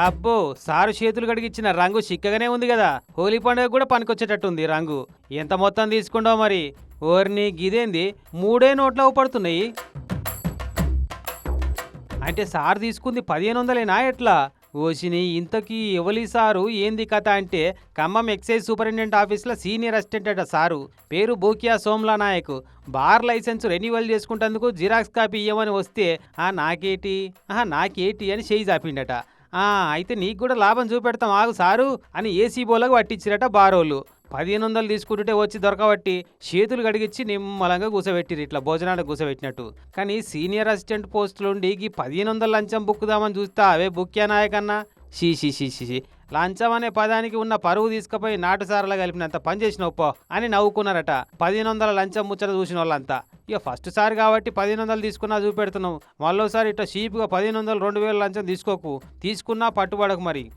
అబ్బో, సారు చేతులు కడిగిచ్చిన రంగు చిక్కగానే ఉంది కదా. హోలీ పండుగ కూడా పనికొచ్చేటట్టుంది రంగు. ఎంత మొత్తం తీసుకుంటావు మరి? ఓర్ని గిదేంది, 3 నోట్లు పడుతున్నాయి. అంటే సార్ తీసుకుంది 1500 ఎట్లా? ఓసిని ఇంతకీ ఎవలి సారు, ఏంది కథ అంటే ఖమ్మం ఎక్సైజ్ సూపరింటెండెంట్ ఆఫీస్లో సీనియర్ అసిస్టెంట్ అట సారు. పేరు Bokiya Somla Nayak. Bar licence renewal చేసుకుంటందుకు జిరాక్స్ కాపీ ఇవ్వమని వస్తే నాకేటి అని చేయి చాపిండట. అయితే నీకు కూడా లాభం చూపెడతాం ఆగు సారు అని ఏసీ బోలకు పట్టించిరట బారోళ్ళు. 1500 తీసుకుంటుంటే వచ్చి దొరకబట్టి చేతులు కడిగిచ్చి నిమ్మలంగా కూసబెట్టిరు, ఇట్లా భోజనానికి కూసబెట్టినట్టు. కానీ సీనియర్ అసిస్టెంట్ పోస్టులుండి ఈ 1500 లంచం బుక్కుదామని చూస్తా అవే బుక్యా నాయకన్నా. షీ లంచం అనే పదానికి ఉన్న పరువు తీసుకుపోయి నాటుసారలా కలిపినంత పని చేసిన ఒప్పో అని నవ్వుకున్నారట 1500 లంచం ముచ్చట చూసిన వాళ్ళంతా. ఇక ఫస్ట్ సారి కాబట్టి 1500 తీసుకున్నా చూపెడుతున్నావు, మళ్ళోసారి ఇట్లా షీప్గా 1500 2000 లంచం తీసుకోకు, తీసుకున్నా పట్టుబడకు మరి.